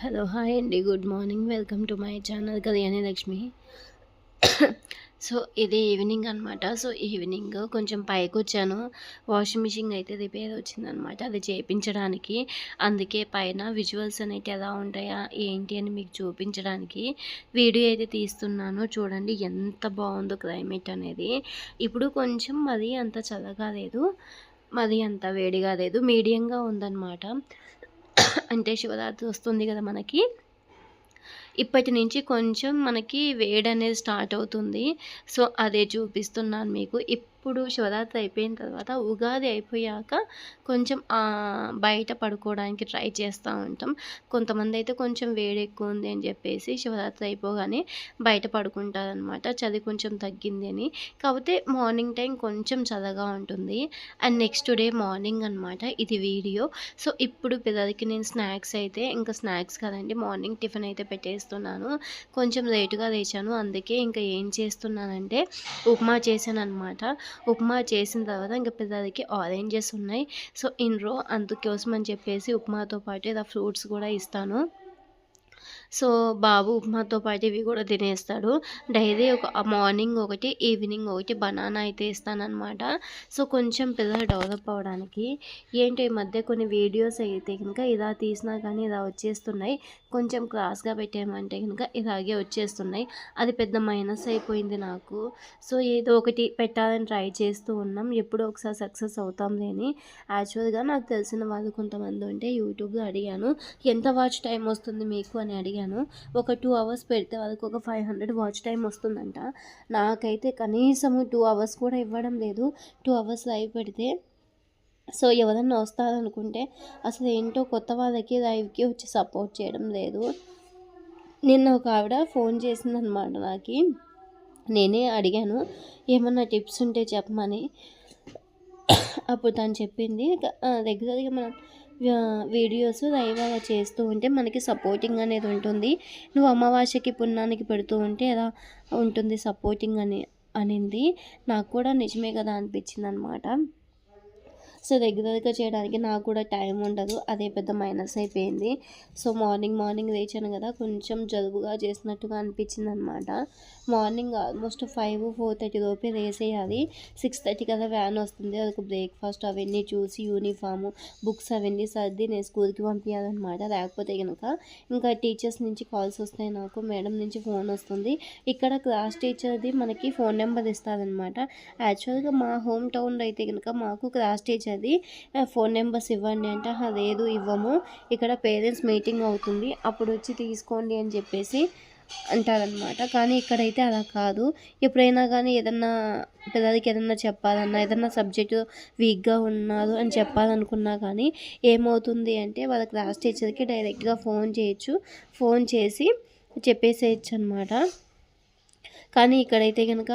Hello hi అండి. Good morning. Welcome to my channel Kalyani Lakshmi. So ఇది evening అనమాట. So evening కొంచెం పైకొచ్చాను. వాషింగ్ మిషన్ అయితే రిపేర్ వచ్చిందనమాట. అది చేయించడానికి. అందుకే పైన విజువల్స్ అనేవి ఎలా ఉంటాయా ఏంటి అని మీకు చూపించడానికి వీడియో అయితే తీస్తున్నాను. చూడండి ఎంత బాగుందో క్లైమేట్ అనేది. ఇప్పుడు కొంచెం మరి అంత చల్లగా లేదు, మరి అంత వేడిగా లేదు, మీడియంగా ఉందన్నమాట. అంటే శివరాత్రి వస్తుంది కదా మనకి. ఇప్పటి నుంచి కొంచెం మనకి వేడనేది స్టార్ట్ అవుతుంది. సో అదే చూపిస్తున్నాను మీకు. ఇప్పుడు శివరాత్రి అయిపోయిన తర్వాత ఉగాది అయిపోయాక కొంచెం బయట పడుకోవడానికి ట్రై చేస్తూ ఉంటాం. కొంతమంది అయితే కొంచెం వేడి ఎక్కువ ఉంది అని చెప్పేసి శివరాత్రి అయిపోగానే బయట పడుకుంటారనమాట, చలి కొంచెం తగ్గింది అని. కాకపోతే మార్నింగ్ టైం కొంచెం చల్లగా ఉంటుంది. అండ్ నెక్స్ట్ డే మార్నింగ్ అనమాట ఇది వీడియో. సో ఇప్పుడు పిల్లలకి నేను స్నాక్స్ అయితే, ఇంకా స్నాక్స్ కదండి, మార్నింగ్ టిఫిన్ అయితే పెట్టేస్తున్నాను. కొంచెం లేటుగా లేచాను, అందుకే ఇంకా ఏం చేస్తున్నానంటే ఉప్మా చేశాను అనమాట. ఉప్మా చేసిన తర్వాత ఇంకా పిల్లలకి ఆరెంజెస్ ఉన్నాయి. సో అందుకోసం అని చెప్పేసి ఉప్మాతో పాటు ఇలా ఫ్రూట్స్ కూడా ఇస్తాను. సో బాబు ఉప్మాతో పాటు ఇవి కూడా తినేస్తాడు. డైలీ ఒక మార్నింగ్ ఒకటి, ఈవినింగ్ ఒకటి బనానా అయితే ఇస్తానన్నమాట. సో కొంచెం పిల్లలు డెవలప్ అవ్వడానికి. ఏంటో ఈ మధ్య కొన్ని వీడియోస్ అయితే కనుక ఇలా తీసినా కానీ ఇలా వచ్చేస్తున్నాయి, కొంచెం క్రాస్గా పెట్టామంటే కనుక ఇలాగే వచ్చేస్తున్నాయి. అది పెద్ద మైనస్ అయిపోయింది నాకు. సో ఏదో ఒకటి పెట్టాలని ట్రై చేస్తూ ఉన్నాం, ఎప్పుడో ఒకసారి సక్సెస్ అవుతాం లేని. యాక్చువల్గా నాకు తెలిసిన వాళ్ళు కొంతమంది ఉంటే యూట్యూబ్లో అడిగాను, ఎంత వాచ్ టైం వస్తుంది మీకు అని అడిగాను. ఒక 2 అవర్స్ పెడితే వాళ్ళకి ఒక 500 వాచ్ టైం వస్తుందంట. నాకైతే కనీసము 2 అవర్స్ కూడా ఇవ్వడం లేదు, 2 అవర్స్ లైవ్ పెడితే. సో ఎవరన్నా వస్తారనుకుంటే అసలు ఏంటో కొత్త వాళ్ళకి లైవ్కి వచ్చి సపోర్ట్ చేయడం లేదు. నిన్న ఒక ఆవిడ ఫోన్ చేసిందనమాట నాకు. నేనే అడిగాను ఏమన్నా టిప్స్ ఉంటే చెప్పమని. అప్పుడు తను చెప్పింది, రెగ్యులర్గా మనం వీడియోస్ లైవ్ అలా చేస్తూ ఉంటే మనకి సపోర్టింగ్ అనేది ఉంటుంది. నువ్వు అమావాస్యకి పుణ్యానికి పెడుతూ ఉంటే ఎలా ఉంటుంది సపోర్టింగ్ అనింది. నాకు కూడా నిజమే కదా అనిపించింది అనమాట. సో రెగ్యులర్గా చేయడానికి నాకు కూడా టైం ఉండదు, అదే పెద్ద మైనస్ అయిపోయింది. సో మార్నింగ్ లేచాను కదా, కొంచెం జలుబుగా చేసినట్టుగా అనిపించింది అనమాట. మార్నింగ్ ఆల్మోస్ట్ 5-4:30 లోపే వేసేయాలి. 6:30 కదా వ్యాన్ వస్తుంది, అదొక బ్రేక్ఫాస్ట్ అవన్నీ చూసి యూనిఫాము బుక్స్ అవన్నీ సర్ది నేను స్కూల్కి పంపించాలన్నమాట. లేకపోతే కనుక ఇంకా టీచర్స్ నుంచి కాల్స్ వస్తాయి, నాకు మేడం నుంచి ఫోన్ వస్తుంది. ఇక్కడ క్లాస్ టీచర్ది మనకి ఫోన్ నెంబర్ ఇస్తారనమాట. యాక్చువల్గా మా హోమ్ టౌన్లో అయితే కనుక మాకు క్లాస్ టీచర్ది ఫోన్ నెంబర్స్ ఇవ్వండి అంటే లేదు ఇవ్వము, ఇక్కడ పేరెంట్స్ మీటింగ్ అవుతుంది అప్పుడు వచ్చి తీసుకోండి అని చెప్పేసి అంటారనమాట. కానీ ఇక్కడైతే అలా కాదు. ఎప్పుడైనా కానీ ఏదన్నా పిల్లలకి ఏదన్నా చెప్పాలన్నా, ఏదన్నా సబ్జెక్టు వీక్గా ఉన్నారు అని చెప్పాలనుకున్నా కానీ ఏమవుతుంది అంటే వాళ్ళ క్లాస్ టీచర్కి డైరెక్ట్గా ఫోన్ చేయొచ్చు, ఫోన్ చేసి చెప్పేసేయచ్చు అనమాట. కానీ ఇక్కడైతే కనుక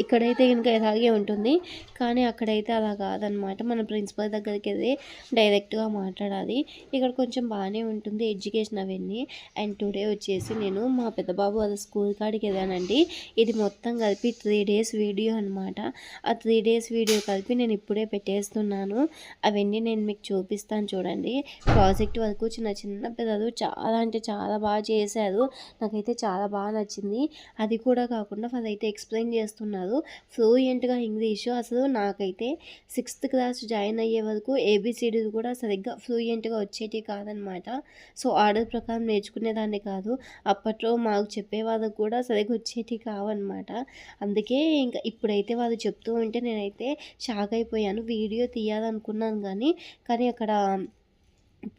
ఇలాగే ఉంటుంది. కానీ అక్కడైతే అలా కాదనమాట. మన ప్రిన్సిపల్ దగ్గరికి వెళ్ళి డైరెక్ట్గా మాట్లాడాలి. ఇక్కడ కొంచెం బాగానే ఉంటుంది ఎడ్యుకేషన్ అవన్నీ. అండ్ టుడే వచ్చేసి నేను మా పెద్ద బాబు వాళ్ళ స్కూల్ కాడికి వెళ్ళానండి. ఇది మొత్తం కలిపి 3 days వీడియో అనమాట. ఆ 3 days వీడియో కలిపి నేను ఇప్పుడే పెట్టేస్తున్నాను. అవన్నీ నేను మీకు చూపిస్తాను చూడండి. ప్రాజెక్ట్ వరకు చిన్న పిల్లలు చాలా అంటే చాలా బాగా చేశారు. నాకైతే చాలా బాగా నచ్చింది. అది కూడా కాకుండా వాళ్ళైతే ఎక్స్ప్లెయిన్ చేస్తున్నారు ఫ్లూయెంట్గా ఇంగ్లీషు. అసలు నాకైతే 6th క్లాస్ జాయిన్ అయ్యే వరకు ఏబిసిడీలు కూడా సరిగ్గా ఫ్లూయెంట్గా వచ్చేటివి కాదనమాట. సో ఆర్డర్ ప్రకారం నేర్చుకునేదాన్ని కాదు. అప్పట్లో మాకు చెప్పే వాళ్ళకు కూడా సరిగ్గా వచ్చేటివి కావన్నమాట. అందుకే ఇంకా ఇప్పుడైతే వాళ్ళు చెప్తూ ఉంటే నేనైతే షాక్ అయిపోయాను. వీడియో తీయాలనుకున్నాను కానీ అక్కడ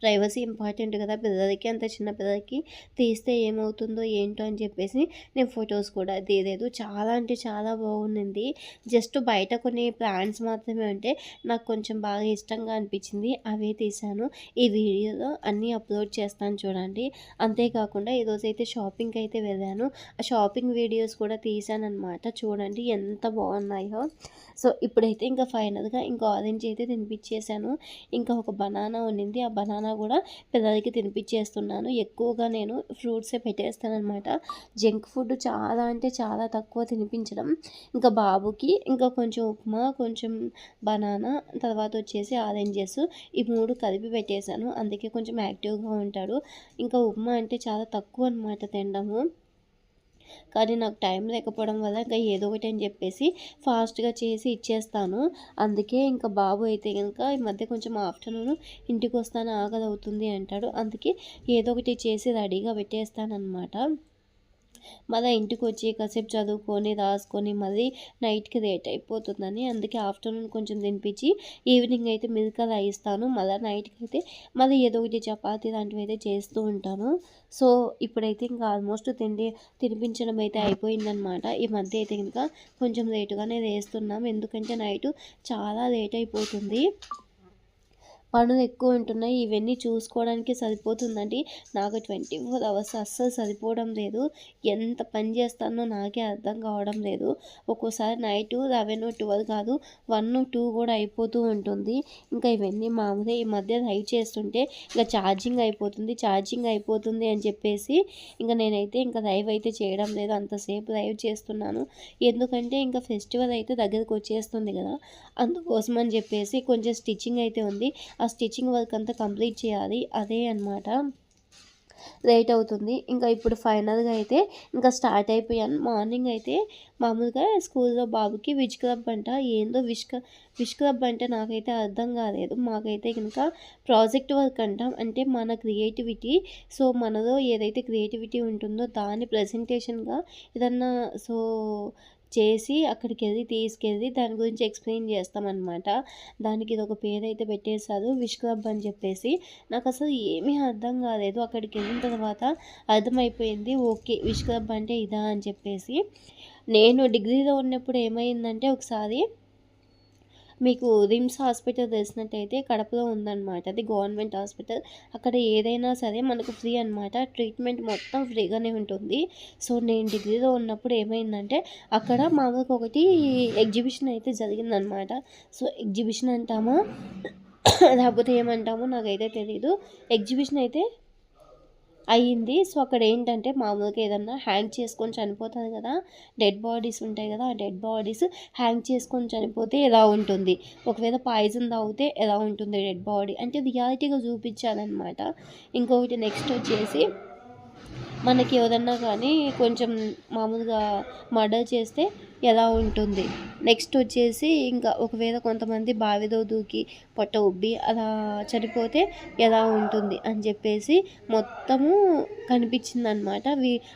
ప్రైవసీ ఇంపార్టెంట్ కదా పిల్లలకి, అంత చిన్న పిల్లలకి తీస్తే ఏమవుతుందో ఏంటో అని చెప్పేసి నేను ఫొటోస్ కూడా తీయలేదు. చాలా అంటే చాలా బాగుంది. జస్ట్ బయట కొన్ని ప్లాంట్స్ మాత్రమే ఉంటే నాకు కొంచెం బాగా ఇష్టంగా అనిపించింది, అవే తీశాను. ఈ వీడియోలో అన్నీ అప్లోడ్ చేస్తాను చూడండి. అంతేకాకుండా ఈరోజైతే షాపింగ్కి అయితే వెళ్ళాను. ఆ షాపింగ్ వీడియోస్ కూడా తీశాను అనమాట. చూడండి ఎంత బాగున్నాయో. సో ఇప్పుడైతే ఇంకా ఫైనల్గా ఇంకా ఆరెంజ్ అయితే తినిపించేశాను. ఇంకా ఒక బనానా ఉన్నింది, ఆ బనానా కూడా పిల్లలకి తినిపించేస్తున్నాను. ఎక్కువగా నేను ఫ్రూట్సే పెట్టేస్తాననమాట. జంక్ ఫుడ్ చాలా అంటే చాలా తక్కువ తినిపించడం. ఇంకా బాబుకి ఇంకా కొంచెం ఉప్మా, కొంచెం బనానా, తర్వాత వచ్చేసి ఆరెంజెస్ ఈ 3 కలిపి పెట్టేశాను. అందుకే కొంచెం యాక్టివ్‌గా ఉంటాడు. ఇంకా ఉప్మా అంటే చాలా తక్కువ అనమాట తినడము. కానీ నాకు టైం లేకపోవడం వల్ల ఇంకా ఏదో ఒకటి అని చెప్పేసి ఫాస్ట్‌గా చేసి ఇచ్చేస్తాను. అందుకే ఇంకా బాబు అయితే గనుక ఈ మధ్య కొంచెం ఆఫ్టర్‌నూన్ ఇంటికొస్తాను ఆకలవుతుంది అంటాడు. అందుకే ఏదో ఒకటి చేసి రెడీగా పెట్టేస్తాననమాట. మళ్ళీ ఇంటికొచ్చి కాసేపు చదువుకొని, రాసుకొని మళ్ళీ నైట్‌కి లేట్ అయిపోతుందని అందుకే ఆఫ్టర్‌నూన్ కొంచెం తినిపించి ఈవినింగ్ అయితే మిల్క్ అలా ఇస్తాను. మళ్ళీ నైట్‌కి అయితే మళ్ళీ ఏదో ఒకటి చపాతీ లాంటివి అయితే చేస్తూ ఉంటాను. సో, ఇప్పుడైతే ఇంకా ఆల్మోస్ట్ తినిపించడం అయితే అయిపోయిందనమాట. ఈ మధ్య అయితే గనుక కొంచెం లేట్‌గానే లేస్తున్నాం. ఎందుకంటే నైటు చాలా లేట్ అయిపోతుంది. పనులు ఎక్కువ ఉంటున్నాయి. ఇవన్నీ చూసుకోవడానికి సరిపోతుందండి. నాకు 24 అవర్స్ అస్సలు సరిపోవడం లేదు. ఎంత పని చేస్తానో నాకే అర్థం కావడం లేదు. ఒక్కోసారి నైటు 11, 12 కాదు 1, 2 కూడా అయిపోతూ ఉంటుంది. ఇంకా ఇవన్నీ మామూలే. ఈ మధ్య రైడ్ చేస్తుంటే ఇంకా ఛార్జింగ్ అయిపోతుంది అని చెప్పేసి ఇంకా నేనైతే ఇంకా లైవ్ అయితే చేయడం లేదు. అంతసేపు లైవ్ చేస్తున్నాను. ఎందుకంటే ఇంకా ఫెస్టివల్ అయితే దగ్గరికి వచ్చేస్తుంది కదా! అందుకోసం అని చెప్పేసి కొంచెం స్టిచ్చింగ్ అయితే ఉంది. ఆ స్టిచ్చింగ్ వర్క్ అంతా కంప్లీట్ చేయాలి. అదే అనమాట లేట్ అవుతుంది. ఇంకా ఇప్పుడు ఫైనల్‌గా అయితే ఇంకా స్టార్ట్ అయిపోయాను. మార్నింగ్ అయితే మామూలుగా స్కూల్‌లో బాబుకి విజ్ క్లబ్ అంట. ఏందో విజ్ క్లబ్ అంటే నాకైతే అర్థం కాలేదు. మాకైతే గనుక ప్రాజెక్ట్ వర్క్ అంటాం. అంటే మన క్రియేటివిటీ మనలో ఏదైతే క్రియేటివిటీ ఉంటుందో దాన్ని ప్రెజెంటేషన్‌గా ఏదన్నా చేసి అక్కడికెళ్ళి తీసుకెళ్ళి దాని గురించి ఎక్స్‌ప్లెయిన్ చేస్తామనమాట. దానికి ఇదొక పేరైతే పెట్టేశారు విష్ క్లబ్ అని చెప్పేసి. నాకసలు ఏమీ అర్థం కాలేదు. అక్కడికెళ్ళిన తర్వాత అర్థమైపోయింది. ఓకే. విష్ క్లబ్ అంటే ఇదా అని చెప్పేసి. నేను డిగ్రీలో ఉన్నప్పుడు ఏమైందంటే ఒకసారి మీకు రిమ్స్ హాస్పిటల్ తెలిసినట్టయితే కడపలో ఉందన్నమాట. అది గవర్నమెంట్ హాస్పిటల్. అక్కడ ఏదైనా సరే మనకు ఫ్రీ అనమాట. ట్రీట్మెంట్ మొత్తం ఫ్రీగానే ఉంటుంది. నేను డిగ్రీలో ఉన్నప్పుడు ఏమైందంటే అక్కడ మామూలుగా ఒకటి ఎగ్జిబిషన్ అయితే జరిగిందనమాట. ఎగ్జిబిషన్ అంటామో లేకపోతే ఏమంటామో నాకైతే తెలీదు. ఎగ్జిబిషన్ అయితే అయ్యింది. అక్కడ ఏంటంటే మామూలుగా ఏదన్నా హ్యాంగ్ చేసుకొని చనిపోతారు కదా! డెడ్ బాడీస్ ఉంటాయి కదా! ఆ డెడ్ బాడీస్ హ్యాంగ్ చేసుకొని చనిపోతే ఎలా ఉంటుంది? ఒకవేళ పాయిజన్ తాగితే ఎలా ఉంటుంది డెడ్ బాడీ? అంటే రియాలిటీగా చూపించారనమాట. ఇంకొకటి నెక్స్ట్ వచ్చేసి మనకి ఎవరన్నా కానీ కొంచెం మామూలుగా మర్డర్ చేస్తే ఎలా ఉంటుంది? నెక్స్ట్ వచ్చేసి ఇంకా ఒకవేళ కొంతమంది బావిలో దూకి పొట్ట ఉబ్బి అలా చనిపోతే ఎలా ఉంటుంది అని చెప్పేసి మొత్తము కనిపించిందనమాట.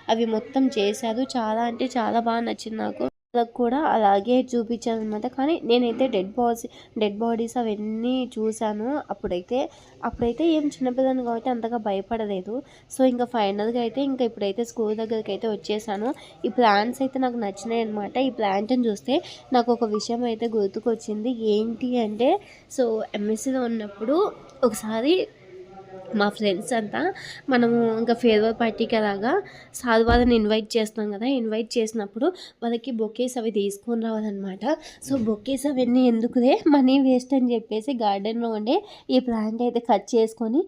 అవి మొత్తం చేశారు. చాలా అంటే చాలా బాగా నచ్చింది నాకు. వాళ్ళకి కూడా అలాగే చూపించారనమాట. కానీ నేనైతే డెడ్ బాడీస్ అవన్నీ చూశాను. అప్పుడైతే ఏం చిన్నపిల్లని కాబట్టి అంతగా భయపడలేదు. ఇంకా ఫైనల్‌గా అయితే ఇంకా ఇప్పుడైతే స్కూల్ దగ్గరికి అయితే వచ్చేసాను. ఈ ప్లాంట్స్ అయితే నాకు నచ్చినాయి అనమాట. ఈ ప్లాంట్‌ని చూస్తే నాకు ఒక విషయం అయితే గుర్తుకొచ్చింది. ఏంటి అంటే ఎంఎస్సీలో ఉన్నప్పుడు ఒకసారి మా ఫ్రెండ్స్ అంతా మనము ఇంకా ఫేర్వెల్ పార్టీకి అలాగా సార్ వాళ్ళని ఇన్వైట్ చేస్తాం కదా! ఇన్వైట్ చేసినప్పుడు వాళ్ళకి బొకేస్ అవి తీసుకొని రావాలన్నమాట. బొకేస్ అవన్నీ ఎందుకులే మనీ వేస్ట్ అని చెప్పేసి గార్డెన్‌లో ఉండే ఈ ప్లాంట్ అయితే కట్ చేసుకొని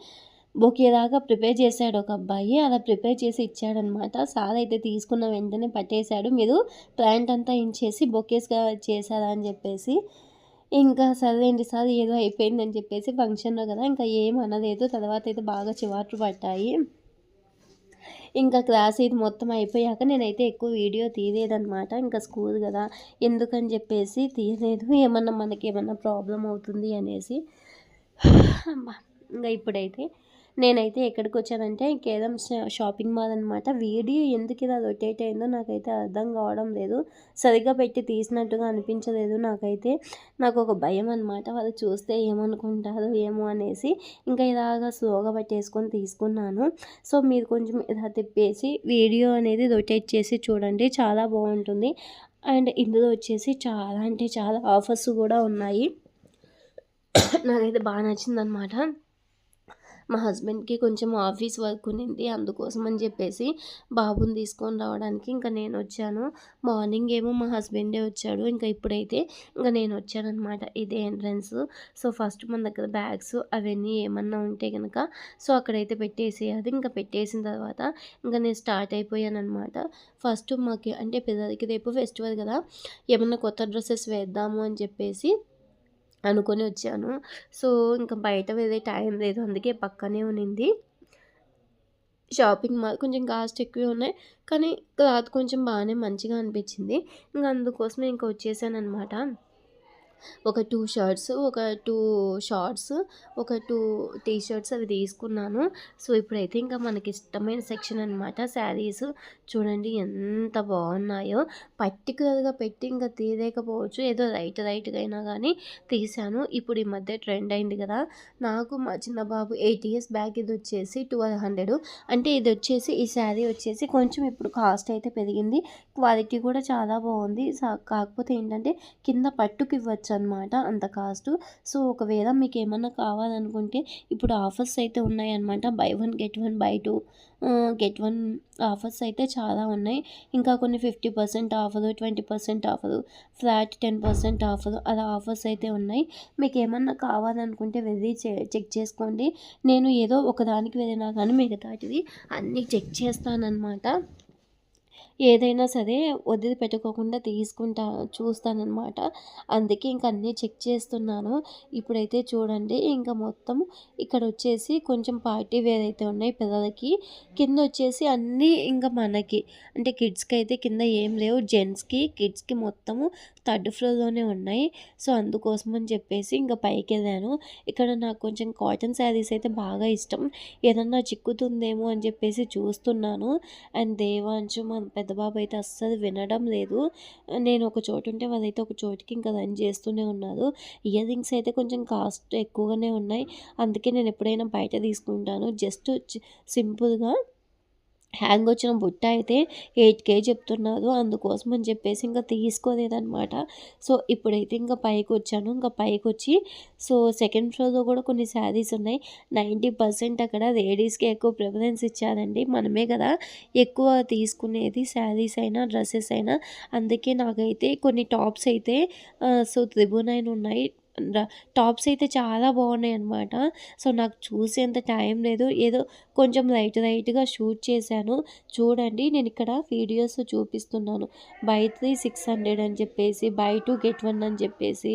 బొకేలాగా ప్రిపేర్ చేశాడు ఒక అబ్బాయి. అలా ప్రిపేర్ చేసి ఇచ్చాడనమాట. సార్ అయితే తీసుకున్న వెంటనే పట్టేశాడు. మీరు ప్లాంట్ అంతా ఇంచేసి బొకేస్‌గా చేశారా అని చెప్పేసి. ఇంకా సర్లేండి సార్ ఏదో అయిపోయిందని చెప్పేసి ఫంక్షన్‌లో కదా! ఇంకా ఏం అనలేదు. తర్వాత అయితే బాగా చివాట్లు పట్టాయి. ఇంకా క్లాస్ ఇది మొత్తం అయిపోయాక నేనైతే ఎక్కువ వీడియో తీయలేదనమాట. ఇంకా స్కూల్ కదా! ఎందుకని చెప్పేసి తీయలేదు. మనకేమన్నా ప్రాబ్లమ్ అవుతుంది అనేసి. ఇంకా ఇప్పుడైతే నేనైతే ఎక్కడికొచ్చానంటే కేరం షాపింగ్ మాల్ అనమాట. వీడియో ఎందుకు ఇలా రొటేట్ అయిందో నాకైతే అర్థం కావడం లేదు. సరిగ్గా పెట్టి తీసినట్టుగా అనిపించలేదు నాకైతే. నాకు ఒక భయం అనమాట. వాళ్ళు చూస్తే ఏమనుకుంటారో ఏమో అనేసి ఇంకా ఇలాగా స్లోగా పెట్టేసుకొని తీసుకున్నాను. మీరు కొంచెం ఇలా తిప్పేసి వీడియో అనేది రొటేట్ చేసి చూడండి. చాలా బాగుంటుంది. అండ్ ఇందులో వచ్చేసి చాలా అంటే చాలా ఆఫర్స్ కూడా ఉన్నాయి. నాకైతే బాగా నచ్చిందనమాట. మా హస్బెండ్‌కి కొంచెం ఆఫీస్ వర్క్ ఉన్నింది. అందుకోసం అని చెప్పేసి బాబుని తీసుకొని రావడానికి ఇంకా నేనొచ్చాను. మార్నింగ్ ఏమో మా హస్బెండే వచ్చాడు. ఇంకా ఇప్పుడైతే ఇంక నేనొచ్చాననమాట. ఇదే ఎంట్రన్స్. సో, ఫస్ట్ మన దగ్గర బ్యాగ్స్ అవన్నీ ఏమన్నా ఉంటే గనక సో, అక్కడైతే పెట్టేసేయాలి. ఇంకా పెట్టేసిన తర్వాత ఇంక నేను స్టార్ట్ అయిపోయాననమాట. ఫస్ట్ మాకి అంటే పిల్లలకి రేపు ఫెస్టివల్ కదా! ఏమన్నా కొత్త డ్రెసెస్ వేద్దాము అని చెప్పేసి అనుకోని వచ్చాను. సో, ఇంక బయట వెళ్ళే టైం లేదు. అందుకే పక్కనే ఉన్నింది షాపింగ్ మాల్. కొంచెం కాస్ట్ ఎక్కువే ఉన్నాయి. కానీ క్లాత్ కొంచెం బానే మంచిగా అనిపించింది. ఇంక అందుకోసమే ఇంక వచ్చేసాననమాట. ఒక 2 షర్ట్స్, ఒక 2 షార్ట్స్, ఒక 2 టీ షర్ట్స్ అవి తీసుకున్నాను. సో, ఇప్పుడైతే ఇంకా మనకిష్టమైన సెక్షన్ అనమాట శారీస్. చూడండి ఎంత బాగున్నాయో. పర్టిక్యులర్‌గా పెట్టి ఇంకా తీయలేకపోవచ్చు. ఏదో లైట్‌గా అయినా గానీ తీశాను. ఇప్పుడు ఈ మధ్య ట్రెండ్ అయింది కదా! నాకు మా చిన్న బాబు 8 ఇయర్స్ బ్యాక్ ఇదొచ్చేసి 1200. అంటే ఇదొచ్చేసి ఈ శారీ వచ్చేసి కొంచెం ఇప్పుడు కాస్ట్ అయితే పెరిగింది. క్వాలిటీ కూడా చాలా బాగుంది. కాకపోతే ఏంటంటే కింద పట్టుకి ఇవ్వచ్చనమాట అంత కాస్టు. సో, ఒకవేళ మీకేమన్నా కావాలనుకుంటే ఇప్పుడు ఆఫర్స్ అయితే ఉన్నాయన్నమాట. By 1 get 1, by 2 get 1 offers అయితే చాలా ఉన్నాయి. ఇంకా కొన్ని 50% ఆఫరు, 20% ఆఫరు, ఫ్లాట్ 10% ఆఫరు అలా ఆఫర్స్ అయితే ఉన్నాయి. మీకేమన్నా కావాలనుకుంటే వెళ్ళి చెక్ చేసుకోండి. నేను ఏదో ఒకదానికి వెళ్ళినా కానీ మిగతాటివి అన్నీ చెక్ చేస్తాననమాట. ఏదైనా సరే వదిలిపెట్టుకోకుండా చూస్తాననమాట. అందుకే ఇంక అన్నీ చెక్ చేస్తున్నాను. ఇప్పుడైతే చూడండి ఇంక మొత్తం ఇక్కడొచ్చేసి కొంచెం పార్టీ వేర్ అయితే ఉన్నాయి పిల్లలకి. కిందొచ్చేసి అన్నీ ఇంక మనకి అంటే కిడ్స్‌కైతే కింద ఏం లేవు. జెంట్స్‌కి, కిడ్స్‌కి మొత్తము థర్డ్ ఫ్లోర్‌లోనే ఉన్నాయి. సో, అందుకోసం అని చెప్పేసి ఇంక పైకెళ్ళాను. ఇక్కడ నాకు కొంచెం కాటన్ శారీస్ అయితే బాగా ఇష్టం. ఏదన్నా చిక్కుతుందేమో అని చెప్పేసి చూస్తున్నాను. అండ్ దేవాంశు మా పెద్ద బాబు అయితే అస్సలు వినడం లేదు. నేను ఒక చోటు ఉంటే వాళ్ళైతే ఒక చోటుకి ఇంకా రన్ చేస్తూనే ఉన్నారు. ఇయర్ రింగ్స్ అయితే కొంచెం కాస్ట్ ఎక్కువగానే ఉన్నాయి. అందుకే నేను ఎప్పుడైనా బయట తీసుకుంటాను. జస్ట్ సింపుల్‌గా హ్యాంగ్ వచ్చిన బుట్ట అయితే 8K చెప్తున్నారు. అందుకోసం అని చెప్పేసి ఇంకా తీసుకోలేదనమాట. సో, ఇప్పుడైతే ఇంకా పైకొచ్చాను. ఇంకా పైకొచ్చి సో, సెకండ్ ఫ్లోర్‌లో కూడా కొన్ని శారీస్ ఉన్నాయి. 90% అక్కడ లేడీస్‌కే ఎక్కువ ప్రిఫరెన్స్ ఇచ్చారండి. మనమే కదా ఎక్కువ తీసుకునేది శారీస్ అయినా, డ్రెసెస్ అయినా. అందుకే నాకైతే కొన్ని టాప్స్ అయితే సో, 999 ఉన్నాయి. ర టాప్స్ అయితే చాలా బాగున్నాయన్నమాట. సో, నాకు చూసేంత టైం లేదు. ఏదో కొంచెం లైట్‌గా షూట్ చేశాను. చూడండి నేనిక్కడ వీడియోస్ చూపిస్తున్నాను. బై 3 600 అని చెప్పేసి, బై 2 గెట్ 1 అని చెప్పేసి.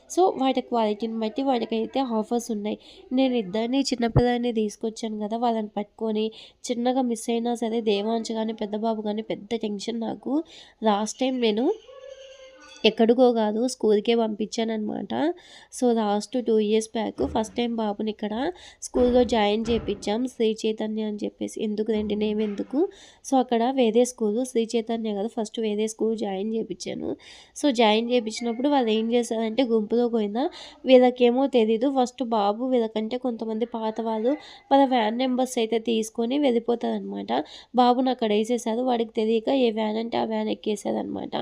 సో, వాటి క్వాలిటీని బట్టి వాటికైతే ఆఫర్స్ ఉన్నాయి. నేను ఇద్దరిని చిన్నపిల్లాడిని తీసుకొచ్చాను కదా! వాళ్ళని పట్టుకొని చిన్నగా మిస్ అయినా సరే దేవాంశ్ గాని, పెద్ద బాబు గాని పెద్ద టెన్షన్ నాకు. లాస్ట్ టైం నేను ఎక్కడికో కాదు స్కూల్‌కే పంపించాననమాట. So, last 2 years back first time బాబుని ఇక్కడ స్కూల్‌లో జాయిన్ చేపిచ్చాం. శ్రీ చైతన్య అని చెప్పేసి. ఎందుకులెండి నేమ్ ఎందుకు. సో, అక్కడ వేరే స్కూలు శ్రీ చైతన్య కాదు ఫస్ట్ వేరే స్కూల్ జాయిన్ చేపిచ్చాను. సో, జాయిన్ చేపించినప్పుడు వాళ్ళు ఏం చేశారంటే గుంపులో గోవిందా వీళ్ళకేమో తెలీదు. ఫస్ట్ బాబు వీళ్ళకంటే కొంతమంది పాత వాళ్ళు వాళ్ళ వ్యాన్ నెంబర్స్ అయితే తీసుకొని వెళ్ళిపోతారనమాట. బాబుని అక్కడ ఏసేశారు. వాడికి తెలియక ఏ వ్యాన్ అంటే ఆ వ్యాన్ ఎక్కేసారనమాట.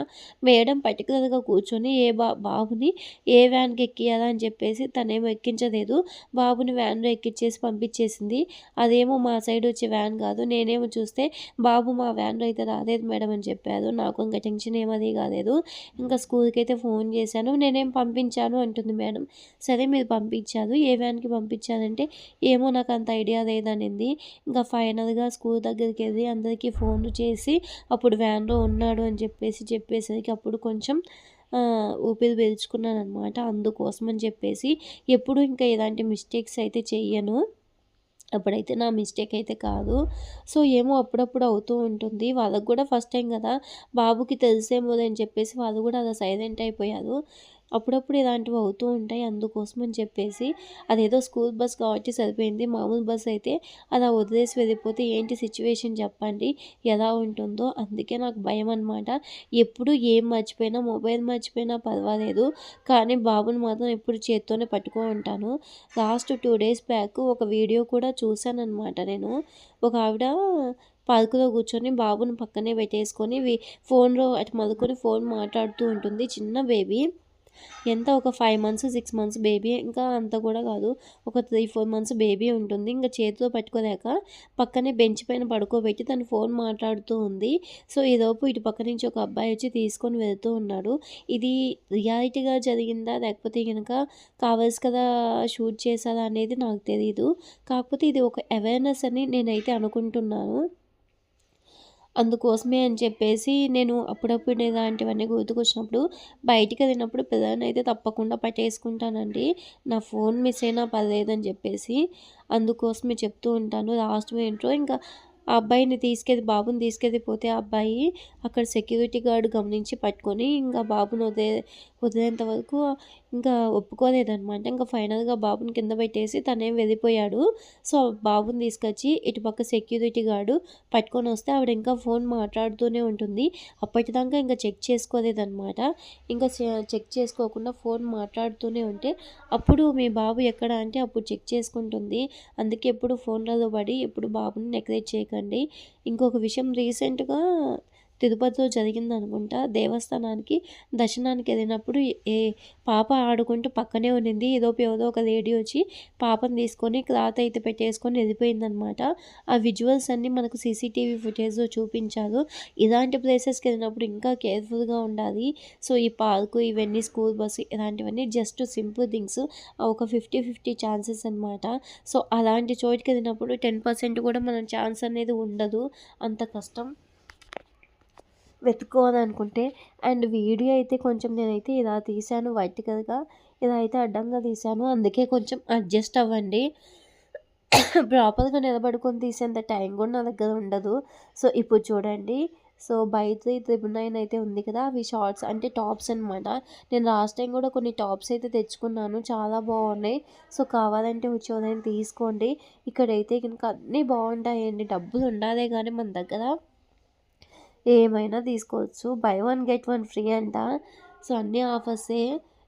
మేడం పర్టిక్యులర్‌గా కూర్చొని ఏ బాబుని ఏ వ్యాన్‌కి ఎక్కియాలా అని చెప్పేసి తనేమో ఎక్కించలేదు. బాబుని వ్యాన్‌లో ఎక్కిచ్చేసి పంపించేసింది. అదేమో మా సైడ్ వచ్చే వ్యాన్ కాదు. నేనేమో చూస్తే బాబు మా వ్యాన్‌లో అయితే రాలేదు మేడం అని చెప్పారు. నాకు ఇంకా టెన్షన్ ఏమది కాలేదు. ఇంకా స్కూల్‌కి అయితే ఫోన్ చేశాను. నేనేం పంపించాను అంటుంది మేడం. సరే మీరు పంపించారు. ఏ వ్యాన్‌కి పంపించారంటే ఏమో నాకు అంత ఐడియా లేదనింది. ఇంకా ఫైనల్‌గా స్కూల్ దగ్గరికి వెళ్ళి అందరికీ ఫోన్లు చేసి అప్పుడు వ్యాన్‌లో ఉన్నాడు అని చెప్పేసరికి అప్పుడు కొంచెం ఊపిరి పీల్చుకున్నాననమాట. అందుకోసం అని చెప్పేసి ఎప్పుడు ఇంకా ఇలాంటి మిస్టేక్స్ అయితే చెయ్యను. అప్పుడైతే నా మిస్టేక్ అయితే కాదు. సో, ఏమో అప్పుడప్పుడు అవుతూ ఉంటుంది. వాళ్ళకి కూడా ఫస్ట్ టైం కదా! బాబుకి తెలిసేమోలే అని చెప్పేసి వాళ్ళు కూడా అలా సైలెంట్ అయిపోయారు. అప్పుడప్పుడు ఇలాంటివి అవుతూ ఉంటాయి. అందుకోసం అని చెప్పేసి అదేదో స్కూల్ బస్ కాబట్టి సరిపోయింది. మామూలు బస్ అయితే అలా వదిలేసి వెళ్ళిపోతే ఏంటి సిచ్యువేషన్ చెప్పండి ఎలా ఉంటుందో. అందుకే నాకు భయం అనమాట. ఎప్పుడు ఏం మర్చిపోయినా మొబైల్ మర్చిపోయినా పర్వాలేదు. కానీ బాబుని మాత్రం ఎప్పుడు చేత్తోనే పట్టుకొని ఉంటాను. లాస్ట్ 2 డేస్ బ్యాక్ ఒక వీడియో కూడా చూశాననమాట నేను. ఒక ఆవిడ పార్కులో కూర్చొని బాబుని పక్కనే పెట్టేసుకొని ఫోన్‌లో అటు మలుకొని ఫోన్ మాట్లాడుతూ ఉంటుంది. చిన్న బేబీ. ఎంత ఒక 5 మంత్స్, 6 మంత్స్ బేబీ, ఇంకా అంత కూడా కాదు. ఒక 3, 4 మంత్స్ బేబీ ఉంటుంది. ఇంక చేతిలో పట్టుకోలేక పక్కనే బెంచ్ పైన పడుకోబెట్టి తను ఫోన్ మాట్లాడుతూ ఉంది. సో, ఈలోపు ఇటు పక్క నుంచి ఒక అబ్బాయి వచ్చి తీసుకొని వెళ్తూ ఉన్నాడు. ఇది రియాలిటీగా జరిగిందా? లేకపోతే గనక కావాల్సి కదా షూట్ చేశారా అనేది నాకు తెలీదు. కాకపోతే ఇది ఒక అవేర్‌నెస్ అని నేనైతే అనుకుంటున్నాను. అందుకోసమే అని చెప్పేసి నేను అప్పుడప్పుడు ఇలాంటివన్నీ గుర్తుకొచ్చినప్పుడు బయటికెళ్ళినప్పుడు పిల్లలనైతే తప్పకుండా పట్టేసుకుంటానండి. నా ఫోన్ మిస్ అయినా పర్లేదని చెప్పేసి. అందుకోసమే చెప్తూ ఉంటాను. లాస్ట్ మినిట్‌లో ఇంకా ఆ అబ్బాయిని బాబుని తీసుకెళ్ళిపోతే ఆ అబ్బాయి అక్కడ సెక్యూరిటీ గార్డ్ గమనించి పట్టుకొని ఇంకా బాబుని వదిలేంత వరకు ఇంకా ఒప్పుకోలేదనమాట. ఇంకా ఫైనల్‌గా బాబుని కింద పెట్టేసి తనేం వెళ్ళిపోయాడు. సో, బాబుని తీసుకొచ్చి ఇటుపక్క సెక్యూరిటీ గార్డు పట్టుకొనొస్తే ఆవిడ ఇంకా ఫోన్ మాట్లాడుతూనే ఉంటుంది. అప్పటిదాకా ఇంకా చెక్ చేసుకోలేదనమాట. ఇంకా చెక్ చేసుకోకుండా ఫోన్ మాట్లాడుతూనే ఉంటే, అప్పుడు మీ బాబు ఎక్కడ అంటే అప్పుడు చెక్ చేసుకుంటుంది. అందుకే ఎప్పుడు ఫోన్లలో పడి ఎప్పుడు బాబుని నెగ్లెక్ట్ చేయకండి. ఇంకొక విషయం రీసెంట్‌గా తిరుపతిలో జరిగిందనుకుంటా. దేవస్థానానికి దర్శనానికెళ్ళినప్పుడు ఏ పాప ఆడుకుంటూ పక్కనే ఉండింది. ఈలోపు ఎవరో ఒక లేడీ వచ్చి పాపని తీసుకొని క్లాత్ అయితే పెట్టేసుకొని వెళ్ళిపోయిందనమాట. ఆ విజువల్స్ అన్నీ మనకు సీసీటీవీ ఫుటేజ్‌లో చూపించారు. ఇలాంటి ప్లేసెస్‌కెళ్ళినప్పుడు ఇంకా కేర్‌ఫుల్‌గా ఉండాలి. సో, ఈ పార్కు ఇవన్నీ స్కూల్ బస్సు ఇలాంటివన్నీ జస్ట్ సింపుల్ థింగ్స్. ఒక 50, 50 ఛాన్సెస్ అనమాట. సో, అలాంటి చోటుకెళ్ళినప్పుడు 10% కూడా మనం ఛాన్స్ అనేది ఉండదు. అంత కష్టం వెతుక్కోవాలనుకుంటే. అండ్ వీడియో అయితే కొంచెం నేనైతే ఇలా తీశాను వర్టికల్‌గా. ఇలా అయితే అడ్డంగా తీశాను. అందుకే కొంచెం అడ్జస్ట్ అవ్వండి. ప్రాపర్‌గా నిలబడుకొని తీసేంత టైం కూడా నా దగ్గర ఉండదు. సో, ఇప్పుడు చూడండి. సో, బై 3 999 అయితే ఉంది కదా! అవి షార్ట్స్ అంటే టాప్స్ అనమాట. నేను లాస్ట్ టైం కూడా కొన్ని టాప్స్ అయితే తెచ్చుకున్నాను. చాలా బాగున్నాయి. సో, కావాలంటే వచ్చి ఉదయం తీసుకోండి. ఇక్కడైతే గనుక అన్నీ బాగుంటాయండి. డబ్బులు ఉండాలే గానీ మన దగ్గర ఏమైనా తీసుకోవచ్చు. బై 1 గెట్ 1 ఫ్రీ అంట. సో, అన్నీ ఆఫర్సే.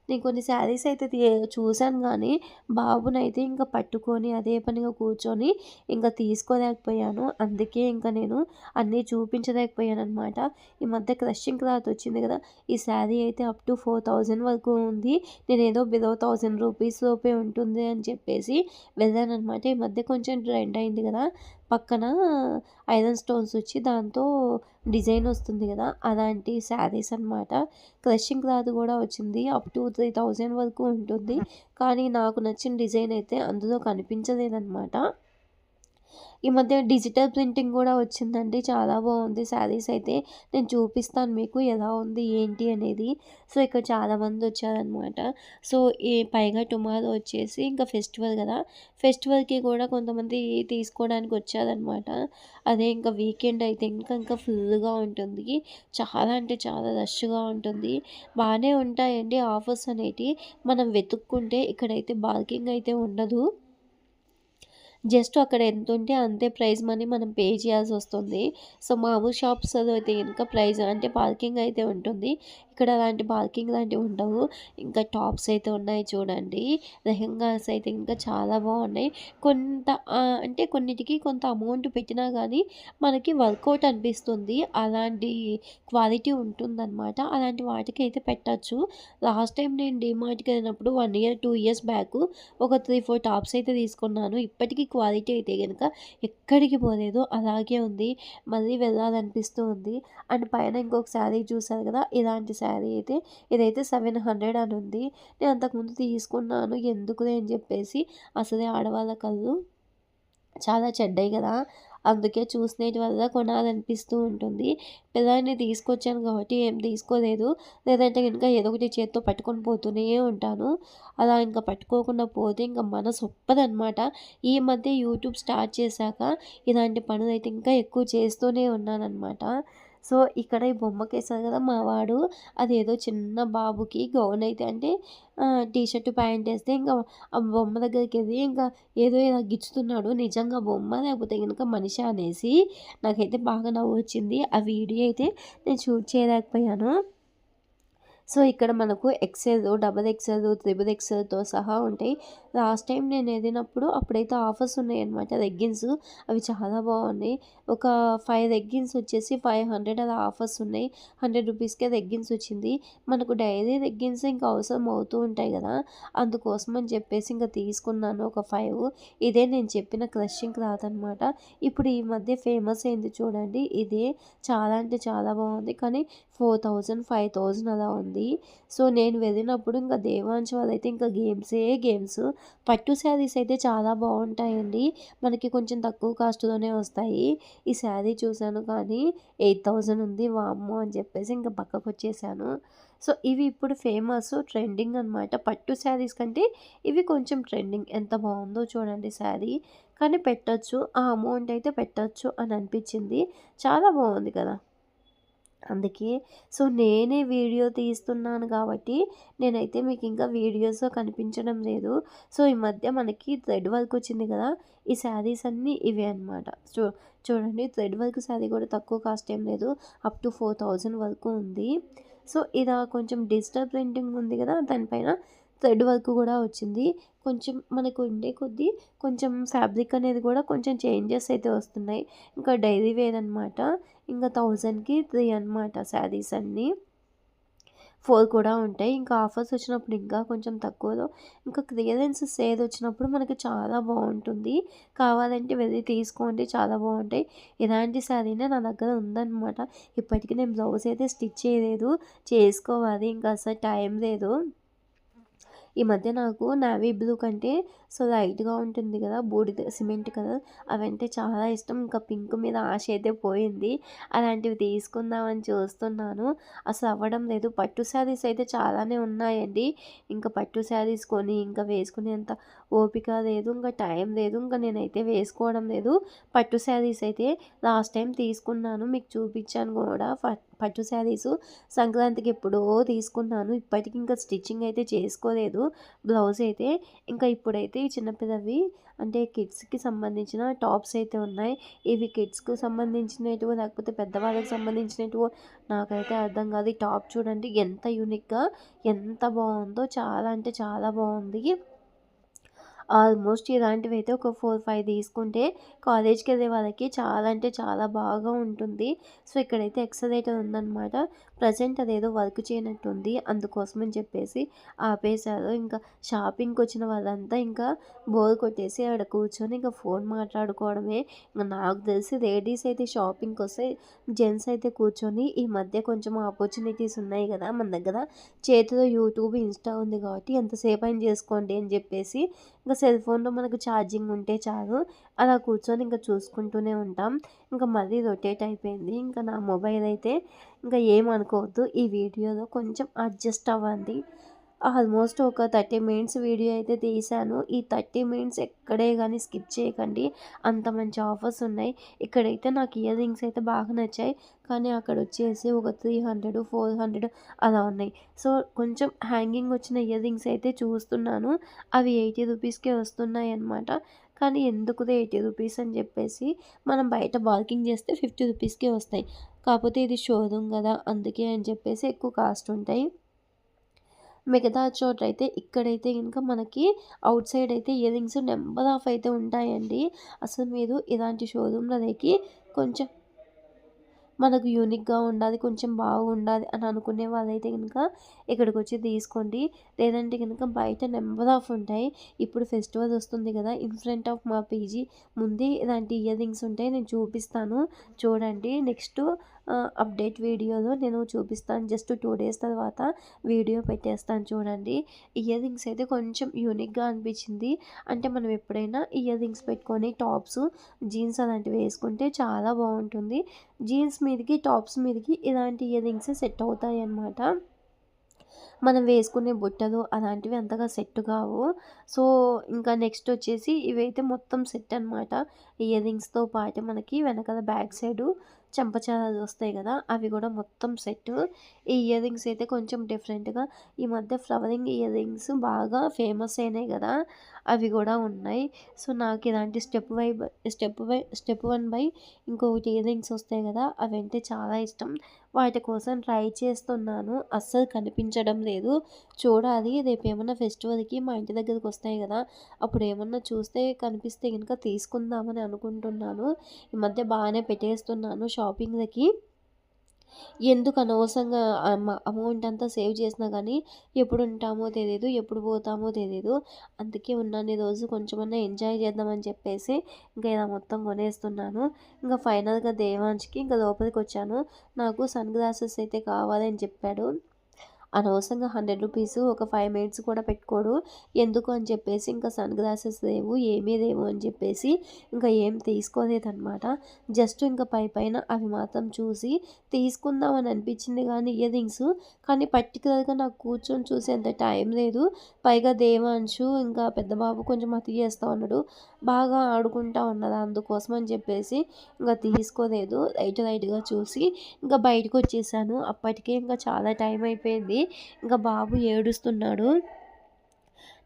నేను కొన్ని శారీస్ అయితే చూసాను గానీ, బాబునైతే ఇంక పట్టుకొని అదే పనిగా కూర్చొని ఇంక తీసుకోలేకపోయాను. అందుకే ఇంక నేను అన్నీ చూపించలేకపోయాననమాట. ఈ మధ్య క్రషింగ్ క్లాత్ వచ్చింది కదా! ఈ శారీ అయితే అప్ టు 4000 వరకు ఉంది. నేనేదో బిలో 1000 రూపీస్ లోపే ఉంటుంది అని చెప్పేసి వెళ్ళాననమాట. ఈ మధ్య కొంచెం ట్రెండ్ అయింది కదా! పక్కన ఐరన్ స్టోన్స్ వచ్చి దాంతో డిజైన్ వస్తుంది కదా! అలాంటి శారీస్ అనమాట. క్రషింగ్ క్లాత్ కూడా వచ్చింది. అప్ టు 3000 వరకు ఉంటుంది. కానీ నాకు నచ్చిన డిజైన్ అయితే అందులో కనిపించలేదనమాట. ఈ మధ్య డిజిటల్ ప్రింటింగ్ కూడా వచ్చిందండి. చాలా బాగుంది శారీస్ అయితే. నేను చూపిస్తాను మీకు ఎలా ఉంది ఏంటి అనేది. సో, ఇక్కడ చాలామంది వచ్చారనమాట. సో, పైగా టుమారో వచ్చేసి ఇంకా ఫెస్టివల్ కదా! ఫెస్టివల్‌కి కూడా కొంతమంది తీసుకోవడానికి వచ్చారనమాట. అదే ఇంకా వీకెండ్ అయితే ఇంకా ఫుల్‌గా ఉంటుంది. చాలా అంటే చాలా రష్‌గా ఉంటుంది. బాగానే ఉంటాయండి ఆఫర్స్ అనేటివి. మనం వెతుక్కుంటే. ఇక్కడైతే బార్గెనింగ్ అయితే ఉండదు. జస్ట్ అక్కడ ఎంతుంటే అంతే ప్రైస్ మనీ మనం పే చేయాల్సొస్తుంది. సో, మామూలు షాప్స్‌లో అయితే గనుక ప్రైస్ అంటే పార్కింగ్ అయితే ఉంటుంది. ఇక్కడ అలాంటి పార్కింగ్ లాంటివి ఉండవు. ఇంకా టాప్స్ అయితే ఉన్నాయి చూడండి. లెహెంగాస్ అయితే ఇంకా చాలా బాగున్నాయి. కొంత అంటే కొన్నిటికి కొంత అమౌంట్ పెట్టినా గానీ మనకి వర్కౌట్ అనిపిస్తుంది. అలాంటి క్వాలిటీ ఉంటుందనమాట. అలాంటి వాటికైతే పెట్టొచ్చు. లాస్ట్ టైం నేను డీమార్ట్‌కెళ్ళినప్పుడు 1 ఇయర్, 2 ఇయర్స్ బ్యాక్ ఒక 3, 4 టాప్స్ అయితే తీసుకున్నాను. ఇప్పటికి క్వాలిటీ అయితే గనుక ఎక్కడికి పోలేదు. అలాగే ఉంది. మళ్ళీ వెళ్ళాలనిపిస్తూ ఉంది. అండ్ పైన ఇంకొక శారీ చూసారు కదా! ఇలాంటి శారీ అయితే ఇదైతే 700 అని ఉంది. నేను అంతకుముందు తీసుకున్నాను. ఎందుకులే అని చెప్పేసి అసలే ఆడవాళ్ళ కళ్ళు చాలా చెడ్డయి కదా! అందుకే చూసినేటి వల్ల కొనాలనిపిస్తూ ఉంటుంది. పిల్లాడిని తీసుకొచ్చాను కాబట్టి ఏం తీసుకోలేదు. లేదంటే గనుక ఏదో ఒకటి చేత్తో పట్టుకొని పోతూనే ఉంటాను. అలా ఇంక పట్టుకోకుండా పోతే ఇంక మనసు ఒప్పదనమాట. ఈ మధ్య యూట్యూబ్ స్టార్ట్ చేశాక ఇలాంటి పనులైతే ఇంకా ఎక్కువ చేస్తూనే ఉన్నాననమాట. సో, ఇక్కడ ఈ బొమ్మకేశారు కదా! మా వాడు అదేదో చిన్న బాబుకి గౌన్ అయితే అంటే టీ షర్ట్, ప్యాంట్ ఏస్తే ఇంక ఆ బొమ్మ దగ్గరికెళ్ళి ఇంకా ఏదో ఇలా గిచ్చుతున్నాడు. నిజంగా బొమ్మ లేకపోతే గనుక మనిషా అనేసి నాకైతే బాగా నవ్వొచ్చింది. ఆ వీడియో అయితే నేను షూట్ చేయలేకపోయాను. సో, ఇక్కడ మనకు ఎక్సెల్, డబుల్ ఎక్సెల్, త్రిబుల్ ఎక్సెల్‌తో సహా ఉంటాయి. లాస్ట్ టైం నేను ఎళ్ళినప్పుడు అప్పుడైతే ఆఫర్స్ ఉన్నాయన్నమాట లెగ్గిన్స్. అవి చాలా బాగున్నాయి. ఒక 5 లెగ్గిన్స్ వచ్చేసి 500 అలా ఆఫర్స్ ఉన్నాయి. 100 రూపీస్‌కే లెగ్గిన్స్ వచ్చింది. మనకు డైలీ లెగ్గిన్స్ ఇంకా అవసరం అవుతూ ఉంటాయి కదా! అందుకోసం అని చెప్పేసి ఇంక తీసుకున్నాను ఒక 5. ఇదే నేను చెప్పిన క్రషింగ్ క్లాత్ అనమాట. ఇప్పుడు ఈ మధ్య ఫేమస్ అయింది చూడండి. ఇదే చాలా అంటే చాలా బాగుంది. కానీ 4000, 5000 అలా ఉంది. సో, నేను వెళ్ళినప్పుడు ఇంకా దేవాంశ్ వాళ్ళైతే ఇంకా గేమ్సే గేమ్స్. పట్టు శారీస్ అయితే చాలా బాగుంటాయండి. మనకి కొంచెం తక్కువ కాస్ట్‌లోనే వస్తాయి. ఈ శారీ చూసాను కానీ 8000 ఉంది. వామ్మో! అని చెప్పేసి ఇంకా పక్కకొచ్చేసాను. సో, ఇవి ఇప్పుడు ఫేమస్ ట్రెండింగ్ అనమాట. పట్టు శారీస్ కంటే ఇవి కొంచెం ట్రెండింగ్. ఎంత బాగుందో చూడండి శారీ. కానీ పెట్టొచ్చు. ఆ అమౌంట్ అయితే పెట్టొచ్చు అని అనిపించింది. చాలా బాగుంది కదా! అందుకే సో, నేనే వీడియో తీస్తున్నాను కాబట్టి నేనైతే మీకు ఇంకా వీడియోస్‌లో కనిపించడం లేదు. సో, ఈ మధ్య మనకి థ్రెడ్ వర్క్ వచ్చింది కదా! ఈ శారీస్ అన్నీ ఇవే అనమాట. చూడండి థ్రెడ్ వర్క్ శారీ కూడా తక్కువ కాస్ట్ ఏం లేదు. అప్ టు 4000 వరకు ఉంది. సో, ఇలా కొంచెం డిజిటల్ ప్రింటింగ్ ఉంది కదా! దానిపైన థ్రెడ్ వర్క్ కూడా వచ్చింది. కొంచెం మనకు ఉండే కొద్దీ కొంచెం ఫ్యాబ్రిక్ అనేది కూడా కొంచెం చేంజెస్ అయితే వస్తున్నాయి. ఇంకా డైలీ వేర్ అనమాట. ఇంకా 1000కి 3 అనమాట శారీస్ అన్నీ. 4 కూడా ఉంటాయి. ఇంకా ఆఫర్స్ వచ్చినప్పుడు ఇంకా కొంచెం తక్కువలో ఇంకా క్లియరెన్స్ సేల్ వచ్చినప్పుడు మనకి చాలా బాగుంటుంది. కావాలంటే వెళ్ళి తీసుకోండి. చాలా బాగుంటాయి. ఇలాంటి శారీనే నా దగ్గర ఉందన్నమాట. ఇప్పటికి నేను బ్లౌజ్ అయితే స్టిచ్ చేయలేదు. చేసుకోవాలి. ఇంకా అసలు టైం లేదు. ఈ మధ్య నాకు నేవీ బ్లూ కంటే సో లైట్‌గా ఉంటుంది కదా! బూడిద సిమెంట్ కలర్ అవంటే చాలా ఇష్టం. ఇంకా పింక్ మీద ఆశ అయితే పోయింది. అలాంటివి తీసుకుందామని చూస్తున్నాను. అసలు అవ్వడం లేదు. పట్టు శారీస్ అయితే చాలానే ఉన్నాయండి. ఇంకా పట్టు శారీస్ కొని ఇంకా వేసుకునేంత ఓపిక లేదు. ఇంకా టైం లేదు. ఇంకా నేనైతే వేసుకోవడం లేదు. పట్టు శారీస్ అయితే లాస్ట్ టైం తీసుకున్నాను. మీకు చూపించాను కూడా పట్టు శారీసు సంక్రాంతికి ఎప్పుడో తీసుకున్నాను. ఇప్పటికి ఇంకా స్టిచ్చింగ్ అయితే చేసుకోలేదు. బ్లౌజ్ అయితే ఇంకా ఇప్పుడైతే ఈ చిన్నపిల్లవి అంటే కిడ్స్‌కి సంబంధించిన టాప్స్ అయితే ఉన్నాయి. ఇవి కిడ్స్‌కి సంబంధించినటివో లేకపోతే పెద్దవాళ్ళకి సంబంధించినటివో నాకైతే అర్థం కాదు. ఈ టాప్ చూడండి ఎంత యూనిక్‌గా ఎంత బాగుందో చాలా అంటే చాలా బాగుంది. ఆల్మోస్ట్ ఇలాంటివైతే ఒక 4, 5 తీసుకుంటే కాలేజ్‌కెళ్ళే వాళ్ళకి చాలా అంటే చాలా బాగా ఉంటుంది. సో, ఇక్కడైతే ఎక్సలేటర్ ఉందనమాట. ప్రెజెంట్ అదేదో వర్క్ చేయనట్టుంది. అందుకోసమని చెప్పేసి ఆపేశారు. ఇంకా షాపింగ్‌కొచ్చిన వాళ్ళంతా ఇంకా బోర్ కొట్టేసి ఆడ కూర్చొని ఇంకా ఫోన్ మాట్లాడుకోవడమే. ఇంక నాకు తెలిసి లేడీస్ అయితే షాపింగ్‌కొస్తే జెంట్స్ అయితే కూర్చొని ఈ మధ్య కొంచెం ఆపర్చునిటీస్ ఉన్నాయి కదా! మన దగ్గర చేతిలో యూట్యూబ్, ఇన్‌స్టా ఉంది కాబట్టి ఎంతసేపైనా చేసుకోండి అని చెప్పేసి ఇంకా సెల్ ఫోన్‌లో మనకు ఛార్జింగ్ ఉంటే చాలు. అలా కూర్చొని ఇంకా చూసుకుంటూనే ఉంటాం. ఇంకా మళ్ళీ రొటేట్ అయిపోయింది. ఇంకా నా మొబైల్ అయితే ఇంకా ఏమనుకోవద్దు. ఈ వీడియోలో కొంచెం అడ్జస్ట్ అవ్వండి. ఆల్మోస్ట్ ఒక 30 మినిట్స్ వీడియో అయితే తీశాను. ఈ 30 మినిట్స్ ఎక్కడే గాని స్కిప్ చేయకండి. అంత మంచి ఆఫర్స్ ఉన్నాయి. ఇక్కడైతే నాకు ఇయర్ రింగ్స్ అయితే బాగా నచ్చాయి. కానీ అక్కడొచ్చేసి ఒక 300, 400 అలా ఉన్నాయి. సో, కొంచెం హ్యాంగింగ్ వచ్చిన ఇయర్ రింగ్స్ అయితే చూస్తున్నాను. అవి 80 రూపీస్‌కే వస్తున్నాయన్నమాట. కానీ ఎందుకులే 80 రూపీస్ అని చెప్పేసి మనం బయట బార్గింగ్ చేస్తే 50 రూపీస్‌కే వస్తాయి. కాకపోతే ఇది షోరూమ్ కదా! అందుకే అని చెప్పేసి ఎక్కువ కాస్ట్ ఉంటాయి. మిగతా చోటైతే ఇక్కడైతే గనుక మనకి ఔట్ సైడ్ అయితే ఇయర్ రింగ్స్ నంబర్ ఆఫ్ అయితే ఉంటాయండి. అసలు మీరు ఇలాంటి షోరూమ్‌లోకి కొంచెం మనకు యూనిక్‌గా ఉండాలి, కొంచెం బాగుండాలి అని అనుకునే వాళ్ళైతే గనుక ఇక్కడికొచ్చి తీసుకోండి. లేదంటే గనుక బయట నంబర్ ఆఫ్ ఉంటాయి. ఇప్పుడు ఫెస్టివల్ వస్తుంది కదా! ఇన్ ఫ్రంట్ ఆఫ్ మా పీజీ ముందే ఇలాంటి ఇయర్ రింగ్స్ ఉంటాయి. నేను చూపిస్తాను చూడండి. నెక్స్ట్ అప్డేట్ వీడియోలో నేను చూపిస్తాను. జస్ట్ 2 డేస్ తర్వాత వీడియో పెట్టేస్తాను చూడండి. ఇయర్ రింగ్స్ అయితే కొంచెం యూనిక్‌గా అనిపించింది. అంటే మనం ఎప్పుడైనా ఇయర్ రింగ్స్ పెట్టుకొని టాప్స్, జీన్స్ అలాంటివి వేసుకుంటే చాలా బాగుంటుంది. జీన్స్ మీదకి, టాప్స్ మీదకి ఇలాంటి ఇయర్ రింగ్స్ సెట్ అవుతాయన్నమాట. మనం వేసుకునే బుట్టలు అలాంటివి అంతగా సెట్ కావు. సో, ఇంకా నెక్స్ట్ వచ్చేసి ఇవైతే మొత్తం సెట్ అనమాట. ఇయర్ రింగ్స్‌తో పాటు మనకి వెనకాల బ్యాక్ సైడు చెంపచారాలు వస్తాయి కదా, అవి కూడా మొత్తం సెట్. ఈ ఇయర్ రింగ్స్ అయితే కొంచెం డిఫరెంట్గా ఈ మధ్య ఫ్లవరింగ్ ఇయర్ రింగ్స్ బాగా ఫేమస్ అయినాయి కదా, అవి కూడా ఉన్నాయి. సో నాకు ఇలాంటి స్టెప్ వన్ బై ఇంకొకటి ఇయర్ రింగ్స్ వస్తాయి కదా, అవి అంటే చాలా ఇష్టం. వాటి కోసం ట్రై చేస్తున్నాను, అస్సలు కనిపించడం లేదు. చూడాలి, రేపు ఏమన్నా ఫెస్టివల్కి మా ఇంటి దగ్గరికి వస్తాయి కదా, అప్పుడు ఏమన్నా చూస్తే కనిపిస్తే కనుక తీసుకుందామని అనుకుంటున్నాను. ఈ మధ్య బాగానే పెట్టేస్తున్నాను షాపింగ్లకి. ఎందుకు అనవసరంగా అమౌంట్ అంతా సేవ్ చేసినా కానీ ఎప్పుడు ఉంటామో తెలీదు, ఎప్పుడు పోతామో తెలీదు. అందుకే ఉన్నన్ని రోజు కొంచెమన్నా ఎంజాయ్ చేద్దామని చెప్పేసి ఇంకా ఇలా మొత్తం కొనేస్తున్నాను. ఇంకా ఫైనల్గా దేవాంష్కి ఇంకా లోపలికి వచ్చాను. నాకు సన్ గ్లాసెస్ అయితే కావాలని చెప్పాడు. అనవసరంగా 100 రూపీస్ ఒక 5 మినిట్స్ కూడా పెట్టుకోడు. ఎందుకు అని చెప్పేసి ఇంకా సన్ గ్లాసెస్ లేవు, ఏమీ లేవు అని చెప్పేసి ఇంకా ఏం తీసుకోలేదన్నమాట. జస్ట్ ఇంకా పైన అవి మాత్రం చూసి తీసుకుందామని అనిపించింది కానీ ఇయర్ రింగ్స్, కానీ పర్టికులర్గా నాకు కూర్చొని చూసేంత టైం లేదు. పైగా దేవాంశు ఇంకా పెద్ద బాబు కొంచెం అతి చేస్తూ ఉన్నాడు, బాగా ఆడుకుంటా ఉన్నారు. అందుకోసం అని చెప్పేసి ఇంకా తీసుకోలేదు, లైట్గా చూసి ఇంకా బయటకు వచ్చేసాను. అప్పటికే ఇంకా చాలా టైం అయిపోయింది. ఇంకా బాబు ఏడుస్తున్నాడు.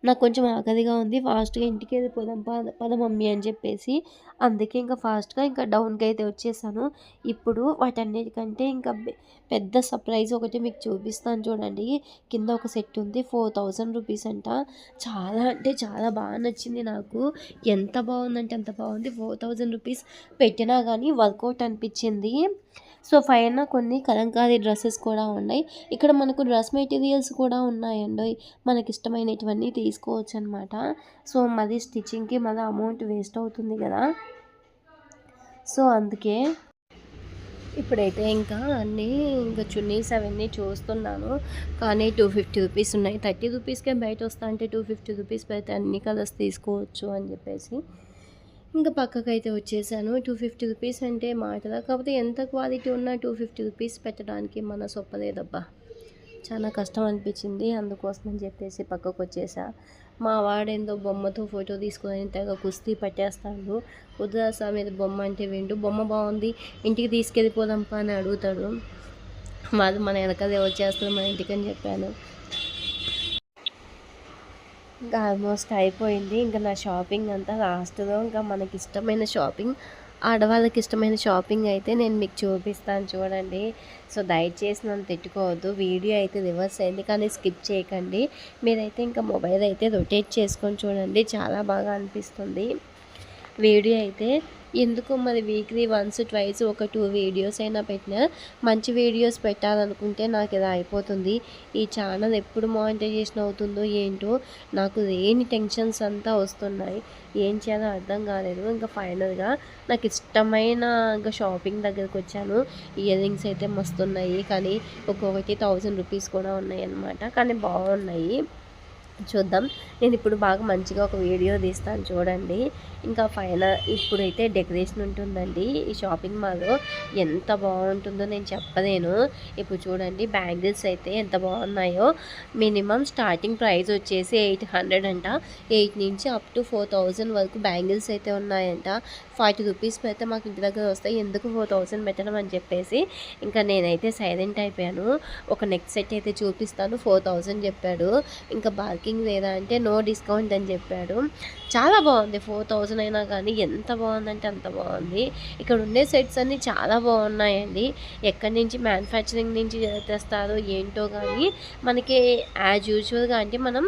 నాకు కొంచెం ఆకలిగా ఉంది, ఫాస్ట్గా ఇంటికి వెళ్ళిపోదాం పద మమ్మీ అని చెప్పేసి అందుకే ఇంకా ఫాస్ట్గా ఇంకా డౌన్కి అయితే వచ్చేసాను. ఇప్పుడు వాటన్నిటికంటే ఇంకా పెద్ద సర్ప్రైజ్ ఒకటి మీకు చూపిస్తాను చూడండి. కింద ఒక సెట్ ఉంది, 4000 రూపీస్ అంట. చాలా అంటే చాలా బాగా నచ్చింది నాకు. ఎంత బాగుందంటే అంత బాగుంది. 4000 రూపీస్ పెట్టినా కానీ వర్కౌట్ అనిపించింది. సో పైన కొన్ని కలంకారీ డ్రెస్సెస్ కూడా ఉన్నాయి. ఇక్కడ మనకు డ్రెస్ మెటీరియల్స్ కూడా ఉన్నాయండి, మనకి ఇష్టమైనటువన్నీ తీసుకోవచ్చు అనమాట. సో మళ్ళీ స్టిచ్చింగ్కి మళ్ళీ అమౌంట్ వేస్ట్ అవుతుంది కదా, సో అందుకే ఇప్పుడైతే ఇంకా అన్నీ ఇంకా చున్నీస్ అవన్నీ చూస్తున్నాను. కానీ 250 రూపీస్ ఉన్నాయి. 30 రూపీస్కే బయట వస్తా అంటే 250 రూపీస్ పెడితే అన్ని కలర్స్ తీసుకోవచ్చు అని చెప్పేసి ఇంకా పక్కకైతే వచ్చేసాను. 250 రూపీస్ అంటే మాటలా, కాకపోతే ఎంత క్వాలిటీ ఉన్నా 250 రూపీస్ పెట్టడానికి మన సొప్పలేదబ్బా, చాలా కష్టం అనిపించింది. అందుకోసం అని చెప్పేసి పక్కకు వచ్చేసా. మా వాడేందో బొమ్మతో ఫోటో తీసుకొని తెగ కుస్తీ పట్టేస్తాడు. వద్దురా మీద బొమ్మ అంటే వింటూ, బొమ్మ బాగుంది ఇంటికి తీసుకెళ్ళిపోదాంపా అని అడుగుతాడు. వాళ్ళు మన వెనకదే వచ్చేస్తారు మన ఇంటికి అని చెప్పాను. ఇంకా ఆల్మోస్ట్ అయిపోయింది. ఇంకా నా షాపింగ్ అంతా లాస్ట్లో ఇంకా మనకి ఇష్టమైన షాపింగ్, ఆడవాళ్ళకి ఇష్టమైన షాపింగ్ అయితే నేను మీకు చూపిస్తాను చూడండి. సో దయచేసి నన్ను తిట్టుకోవద్దు, వీడియో అయితే రివర్స్ అయింది కానీ స్కిప్ చేయకండి. మీరైతే ఇంకా మొబైల్ అయితే రొటేట్ చేసుకొని చూడండి, చాలా బాగా అనిపిస్తుంది వీడియో అయితే. ఎందుకు మరి వీక్లీ వన్స్ ట్వైస్ ఒక 2 వీడియోస్ అయినా పెట్టినా, మంచి వీడియోస్ పెట్టాలనుకుంటే నాకు ఇలా అయిపోతుంది. ఈ ఛానల్ ఎప్పుడు మానిటైజేషన్ అవుతుందో ఏంటో, నాకు లేని టెన్షన్స్ అంతా వస్తున్నాయి, ఏం చేయాలో అర్థం కాలేదు. ఇంకా ఫైనల్గా నాకు ఇష్టమైన ఇంకా షాపింగ్ దగ్గరికి వచ్చాను. ఇయర్ రింగ్స్ అయితే మస్తున్నాయి, కానీ ఒక్కొక్కటి 1000 రూపీస్ కూడా ఉన్నాయి అన్నమాట, కానీ బాగున్నాయి. చూద్దాం, నేను ఇప్పుడు బాగా మంచిగా ఒక వీడియో తీస్తాను చూడండి. ఇంకా ఫైనల్ ఇప్పుడైతే డెకరేషన్ ఉంటుందండి ఈ షాపింగ్ మాల్లో, ఎంత బాగుంటుందో నేను చెప్పలేను. ఇప్పుడు చూడండి బ్యాంగిల్స్ అయితే ఎంత బాగున్నాయో. మినిమం స్టార్టింగ్ ప్రైస్ వచ్చేసి 800 అంట, 8 నుంచి అప్ టు 4000 వరకు బ్యాంగిల్స్ అయితే ఉన్నాయంట. 40 రూపీస్ పెడితే మాకు ఇంటి దగ్గర వస్తాయి, ఎందుకు 4000 పెట్టడం అని చెప్పేసి ఇంకా నేనైతే సైలెంట్ అయిపోయాను. ఒక నెక్ సెట్ అయితే చూపిస్తాను, 4000 చెప్పాడు. ఇంకా బార్కింగ్ లేదా అంటే నో డిస్కౌంట్ అని చెప్పాడు. చాలా బాగుంది, 4000 అయినా కానీ ఎంత బాగుందంటే అంత బాగుంది. ఇక్కడ ఉండే సెట్స్ అన్నీ చాలా బాగున్నాయండి. ఎక్కడి నుంచి మ్యానుఫ్యాక్చరింగ్ నుంచి తెస్తారో ఏంటో కానీ మనకి యాజ్ యూజువల్గా అంటే మనం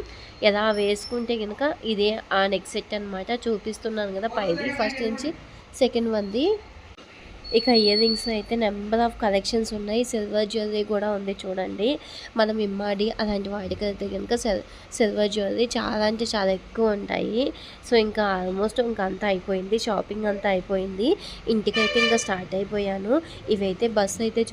ఎలా వేసుకుంటే కనుక ఇదే ఆ నెక్ సెట్ అనమాట. చూపిస్తున్నాను కదా పైది ఫస్ట్ నుంచి సెకండ్ వన్ది. ఇక ఇయర్ రింగ్స్ అయితే నెంబర్ ఆఫ్ కలెక్షన్స్ ఉన్నాయి, సిల్వర్ జ్యువెలరీ కూడా ఉంది చూడండి. మనం ఇమ్మాడి అలాంటి వాటికి అయితే కనుక సిల్వర్ జ్యువెలరీ చాలా అంటే చాలా ఎక్కువ ఉంటాయి. సో ఇంకా ఆల్మోస్ట్ ఇంకా అంతా అయిపోయింది, షాపింగ్ అంతా అయిపోయింది. ఇంటికైతే ఇంకా స్టార్ట్ అయిపోయాను. ఇవైతే బస్సు అయితే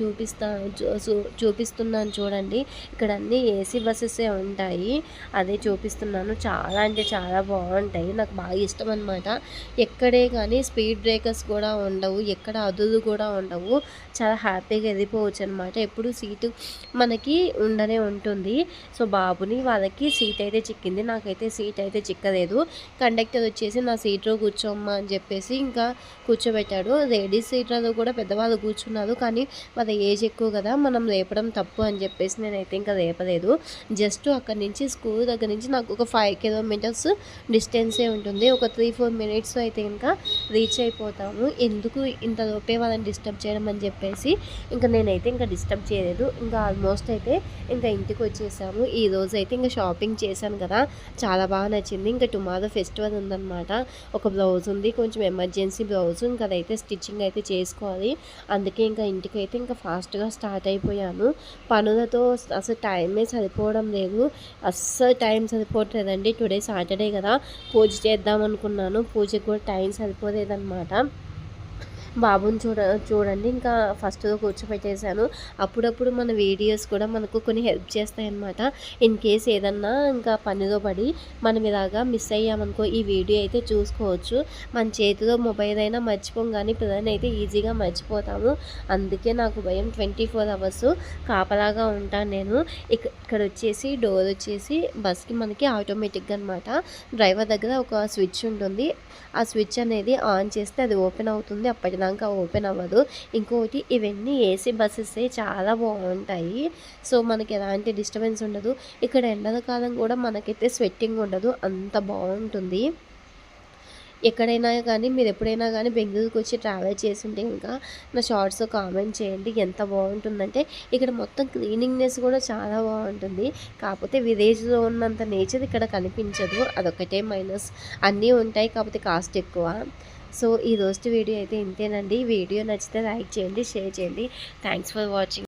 చూపిస్తున్నాను చూడండి. ఇక్కడ అన్నీ ఏసీ బస్సెసే ఉంటాయి, అదే చూపిస్తున్నాను. చాలా అంటే చాలా బాగుంటాయి, నాకు బాగా ఇష్టం అనమాట. ఎక్కడే కానీ స్పీడ్ బ్రేకర్స్ కూడా ఉండవు, ఎక్కడ ఇబ్బందులు కూడా ఉండవు. చాలా హ్యాపీగా వెళ్ళిపోవచ్చు అనమాట. ఎప్పుడు సీటు మనకి ఉండనే ఉంటుంది. సో బాబుని వాళ్ళకి సీట్ అయితే చిక్కింది. నాకైతే సీట్ అయితే చిక్కలేదు. కండక్టర్ వచ్చేసి నా సీట్లో కూర్చోమ్మా అని చెప్పేసి ఇంకా కూర్చోబెట్టాడు. లేడీస్ సీట్లలో కూడా పెద్దవాళ్ళు కూర్చున్నారు. కానీ వాళ్ళ ఏజ్ ఎక్కువ కదా, మనం లేపడం తప్పు అని చెప్పేసి నేనైతే ఇంకా లేపలేదు. జస్ట్ అక్కడి నుంచి స్కూల్ దగ్గర నుంచి నాకు ఒక 5 కిలోమీటర్స్ డిస్టెన్సే ఉంటుంది. ఒక 3-4 మినిట్స్లో అయితే ఇంకా రీచ్ అయిపోతాము. ఎందుకు ఇంతలోపే వాళ్ళని డిస్టర్బ్ చేయడం అని చెప్పేసి ఇంకా నేనైతే ఇంకా డిస్టర్బ్ చేయలేదు. ఇంకా ఆల్మోస్ట్ అయితే ఇంకా ఇంటికి వచ్చేసాము. ఈరోజు అయితే ఇంకా షాపింగ్ చేశాను కదా, చాలా బాగా నచ్చింది. ఇంకా టుమారో ఫెస్టివల్ ఉందన్నమాట. ఒక బ్లౌజ్ ఉంది, కొంచెం ఎమర్జెన్సీ బ్లౌజ్, ఇంకా అదైతే స్టిచ్చింగ్ అయితే చేసుకోవాలి. అందుకే ఇంకా ఇంటికైతే ఇంకా ఫాస్ట్గా స్టార్ట్ అయిపోయాను. పనులతో అసలు టైమే సరిపోవడం లేదు. అస్సలు టైం సరిపోవట్లేదండి. టుడే సాటర్డే కదా, పూజ చేద్దాం అనుకున్నాను. పూజకి కూడా టైం సరిపోలేదన్నమాట. బాబుని చూడండి ఇంకా ఫస్ట్‌లో కూర్చోపెట్టేసాను. అప్పుడప్పుడు మన వీడియోస్ కూడా మనకు కొన్ని హెల్ప్ చేస్తాయన్నమాట. ఇన్ కేస్ ఏదన్నా ఇంకా పనిలో పడి మనం ఇలాగా మిస్ అయ్యామనుకో, ఈ వీడియో అయితే చూసుకోవచ్చు. మన చేతిలో మొబైల్ అయినా మర్చిపోం, కానీ పిల్లల్ని ఈజీగా మర్చిపోతాము. అందుకే నాకు భయం. 24 అవర్స్ కాపలాగా ఉంటాను నేను. ఇక్కడ వచ్చేసి డోర్ వచ్చేసి బస్కి మనకి ఆటోమేటిక్గా అనమాట. డ్రైవర్ దగ్గర ఒక స్విచ్ ఉంటుంది. ఆ స్విచ్ అనేది ఆన్ చేస్తే అది ఓపెన్ అవుతుంది. అప్పటిదాకా ఓపెన్ అవ్వదు. ఇంకోటి, ఇవన్నీ ఏసీ బస్సెసే, చాలా బాగుంటాయి. సో మనకి ఎలాంటి డిస్టర్బెన్స్ ఉండదు. ఇక్కడ ఎండల కాలం కూడా మనకైతే స్వెట్టింగ్ ఉండదు. అంత బాగుంటుంది. ఎక్కడైనా కానీ మీరు ఎప్పుడైనా కానీ బెంగళూరుకి వచ్చి ట్రావెల్ చేస్తుంటే ఇంకా నా షార్ట్స్లో కామెంట్ చేయండి. ఎంత బాగుంటుందంటే ఇక్కడ మొత్తం క్లీనింగ్నెస్ కూడా చాలా బాగుంటుంది. కాకపోతే విలేజ్లో ఉన్నంత నేచర్ ఇక్కడ కనిపించదు. అదొకటే మైనస్. అన్నీ ఉంటాయి, కాకపోతే కాస్ట్ ఎక్కువ. సో ఈ రోజు వీడియో అయితే ఇంతేనండి. వీడియో నచ్చితే లైక్ చేయండి, షేర్ చేయండి. Thanks for watching.